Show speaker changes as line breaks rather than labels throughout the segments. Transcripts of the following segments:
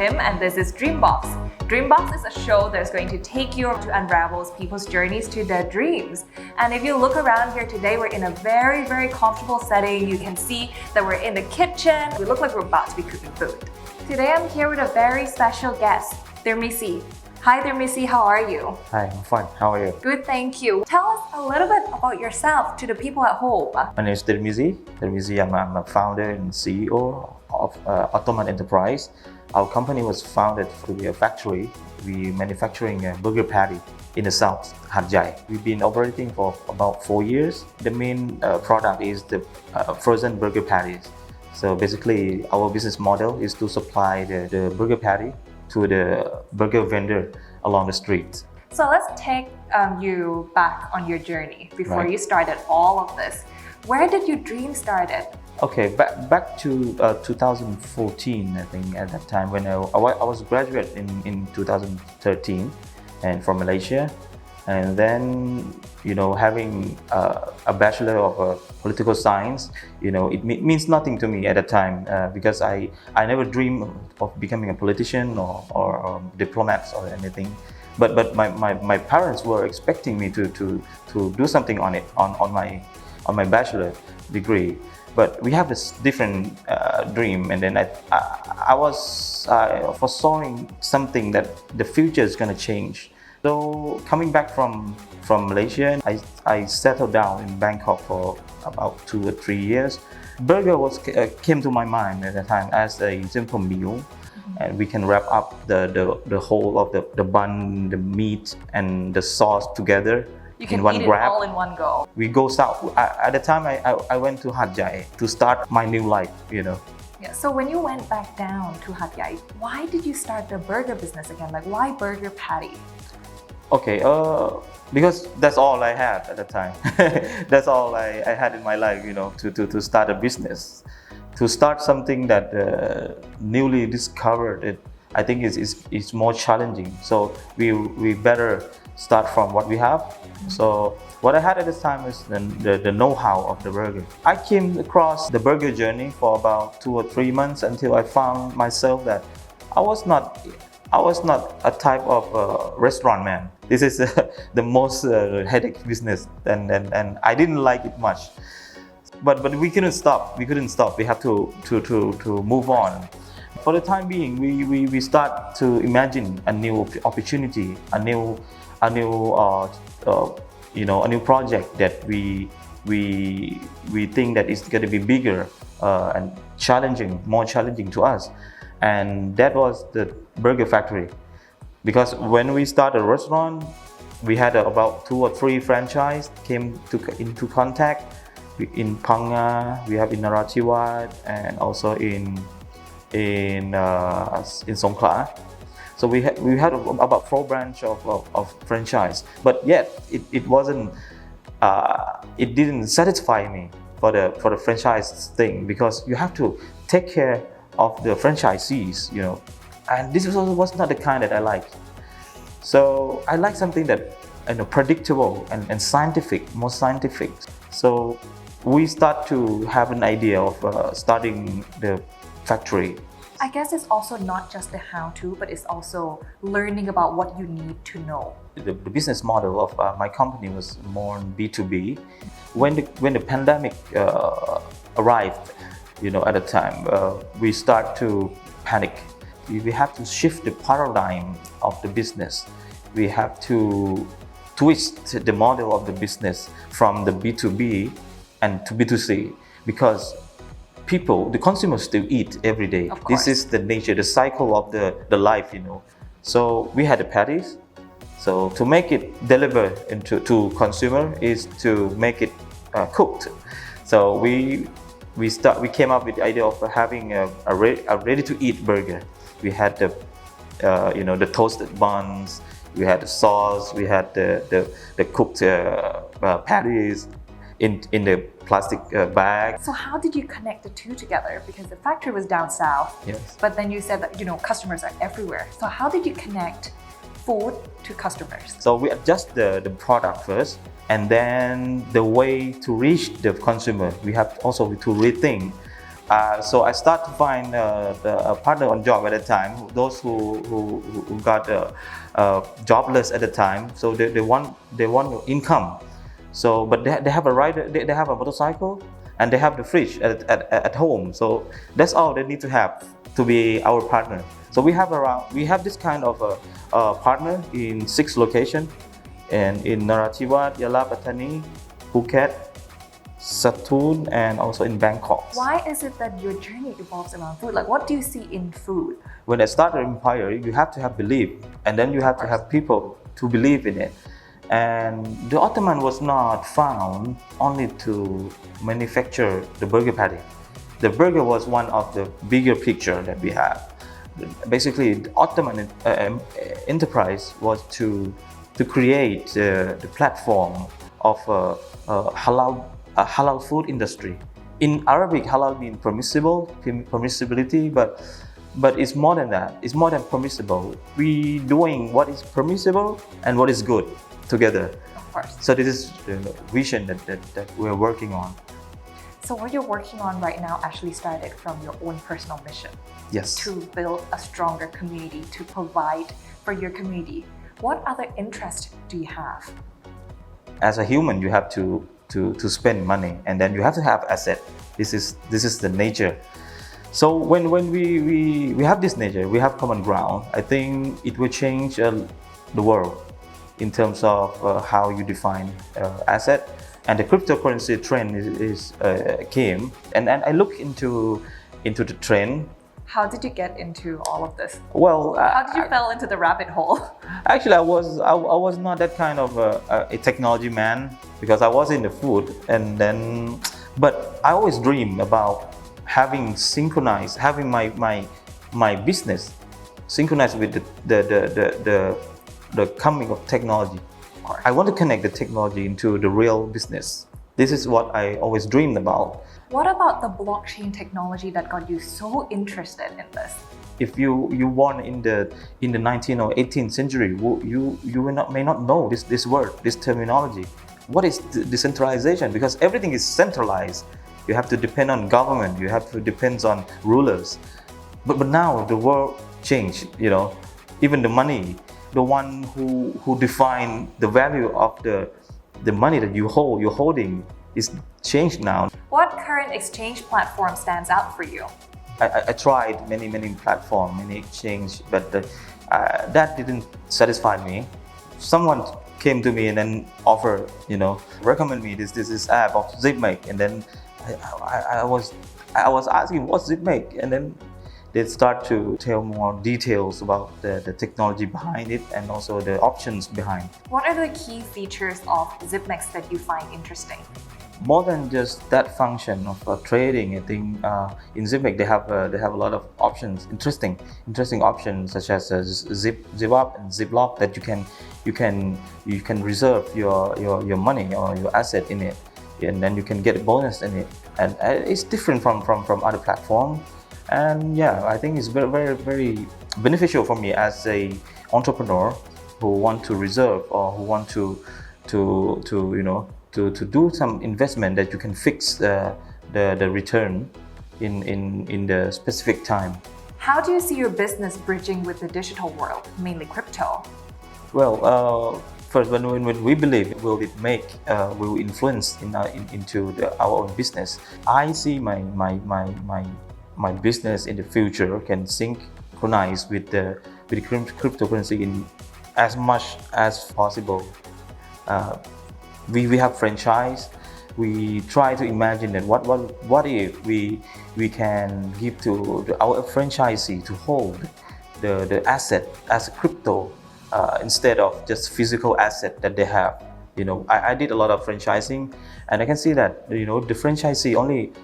Tim, and this is DreamBox. DreamBox is a show that's going to take you to Unravel's people's journeys to their dreams. And if you look around here today, we're in a very, very comfortable setting. You can see that we're in the kitchen. We look like we're about to be cooking food. Today I'm here with a very special guest, Tirmizi. Hi Tirmizi, how are you?
Hi, I'm fine. How are you?
Good, thank you. Tell us a little bit about yourself to the people at home.
My name is Tirmizi Yama. I'm a founder and CEO of Ottoman Enterprise. Our company was founded to be a factory. We manufacturing a burger patty in the south, Hat Yai. We've been operating for about 4 years. The main product is the frozen burger patties. So basically, our business model is to supply the burger patty to the burger vendor along the street.
So let's take you back on your journey before
Right.
you started all of this. Where did your dream started?
Okay, back to 2014, I think, at that time when I was graduate in 2013 and from Malaysia, and then having a bachelor of political science, it means nothing to me at that time because I never dreamed of becoming a politician or diplomat or anything. But my parents were expecting me to do something on it on my bachelor degree. But we have this different dream, and then I was foreseeing something that the future is going to change. So coming back from Malaysia, I settled down in Bangkok for about 2 or 3 years. Burger came to my mind at that time as a simple meal, and we can wrap up the whole of the bun, the meat, and the sauce together.
You can
in one
eat
grab.
it all in one go.
We go south. At the time, I went to Hat Yai to start my new life.
Yeah. So when you went back down to Hat Yai, why did you start the burger business again? Like, why burger patty?
Okay, because that's all I had at the time. That's all I had in my life, to start a business. To start something that newly discovered, I think is more challenging. So we better start from what we have. So what I had at this time is the know-how of the burger. I came across the burger journey for about 2 or 3 months until I found myself that I was not a type of restaurant man. This is the most headache business, and I didn't like it much. But we couldn't stop. We have to move on. For the time being, we start to imagine a new opportunity, a new project that we think that is going to be bigger and more challenging to us, and that was the burger factory. Because when we started a restaurant, we had about 2 or 3 franchise came into contact. In Panga, we have in Narathiwat, and also in Songkhla. So we had about 4 branch of franchise, but yet it wasn't it didn't satisfy me for the franchise thing, because you have to take care of the franchisees, and this was not the kind that I like. So I like something that predictable and scientific, more scientific. So we start to have an idea of starting the factory.
I guess it's also not just the how-to, but it's also learning about what you need to know.
The business model of my company was more B2B. When the pandemic arrived, at the time, we start to panic. We have to shift the paradigm of the business. We have to twist the model of the business from the B2B and to B2C, because the consumers still eat every day.
Of course.
This is the nature, the cycle of the life, So we had the patties. So to make it deliver to consumer is to make it cooked. So we came up with the idea of having a ready-to-eat burger. We had the toasted buns, we had the sauce, we had the cooked patties in the plastic bag.
So how did you connect the two together? Because the factory was down south,
Yes.
but then you said that customers are everywhere. So how did you connect food to customers?
So we adjust the product first, and then the way to reach the consumer, we have also to rethink So I start to find a partner on job at the time. Those who got jobless at the time, so they want income. So, but they have a rider, they have a motorcycle, and they have the fridge at home. So that's all they need to have to be our partner. So we have this kind of a partner in 6 locations, and in Narathiwat, Yala, Pattani, Phuket, Satun, and also in Bangkok.
Why is it that your journey evolves around food? Like, what do you see in food?
When I start an empire, you have to have belief, and then you have to have people to believe in it. And the Ottoman was not found only to manufacture the burger patty. The burger was one of the bigger picture that we have. Basically, the Ottoman enterprise was to create the platform of a halal food industry. In Arabic, halal means permissibility, but it's more than that. It's more than permissible. We doing what is permissible and what is good together.
Of course.
So this is the vision that we're working on.
So what you're working on right now actually started from your own personal mission.
Yes.
To build a stronger community, to provide for your community. What other interest do you have?
As a human, you have to spend money, and then you have to have asset. This is the nature. So when we have this nature, we have common ground. I think it will change the world in terms of how you define asset. And the cryptocurrency trend came, and I look into the trend.
How did you get into all of this?
Well,
how did you fell into the rabbit hole?
Actually, I was not that kind of a technology man, because I was in the food, but I always dream about having my business synchronized with the coming of technology. I want to connect the technology into the real business. This is what I always dreamed about.
What about the blockchain technology that got you so interested in this?
If you born in the 19th or 18th century, you may not know this word, this terminology. What is decentralization? Because everything is centralized. You have to depend on government. You have to depend on rulers. But now the world changed. Even the money, the one who define the value of the money that you're holding is changed now.
What current exchange platform stands out for you?
I tried many platforms, many exchange, but that didn't satisfy me. Someone came to me and then offered, recommend me this app of Zipmex, and then I was asking what's Zipmex, and then they start to tell more details about the technology behind it and also the options behind.
What are the key features of Zipmex that you find interesting?
More than just that function of trading, I think in Zipmex they have a lot of options, interesting options such as zip up and zip lock, that you can reserve your money or your asset in it, and then you can get a bonus in it, and it's different from other platforms. And yeah, I think it's very beneficial for me as a entrepreneur who want to reserve or who want to do some investment that you can fix the return in the specific time.
How do you see your business bridging with the digital world, mainly crypto?
Well, first, when we believe will influence into our own business, I see my business in the future can synchronize with the cryptocurrency in as much as possible. We have franchise. We try to imagine that what if we can give to our franchisee to hold the asset as a crypto instead of just physical asset that they have. I did a lot of franchising, and I can see that the franchisee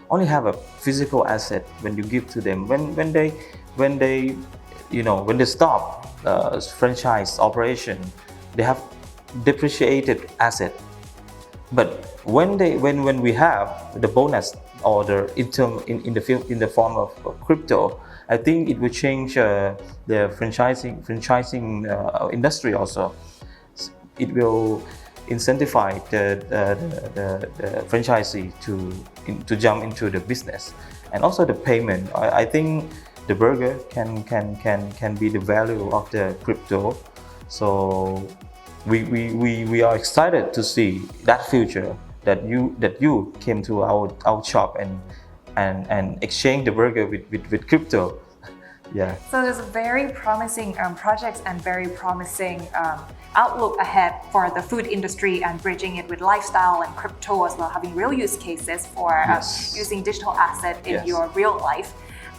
only have a physical asset when you give to them. When they stop franchise operation, they have depreciated asset. But when we have the bonus or in the form of crypto, I think it will change the franchising industry also. It will incentivize the franchisee to jump into the business, and also the payment. I think the burger can be the value of the crypto. So we are excited to see that future, that you came to our shop and exchange the burger with crypto. Yeah.
So there's very promising projects and very promising outlook ahead for the food industry and bridging it with lifestyle and crypto as well, having real use cases for using digital asset in your real life.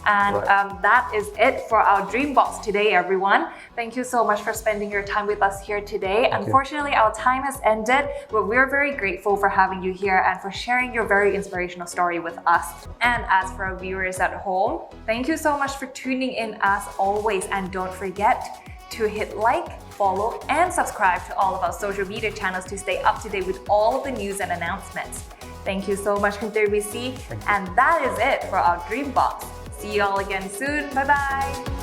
And that is it for our DreamBox today, everyone. Thank you so much for spending your time with us here today. Unfortunately, our time has ended, but we're very grateful for having you here and for sharing your very inspirational story with us. And as for our viewers at home, thank you so much for tuning in as always. And don't forget to hit like, follow, and subscribe to all of our social media channels to stay up to date with all of the news and announcements. Thank you so much, Tirmizi. And that is it for our DreamBox. See you all again soon. Bye bye.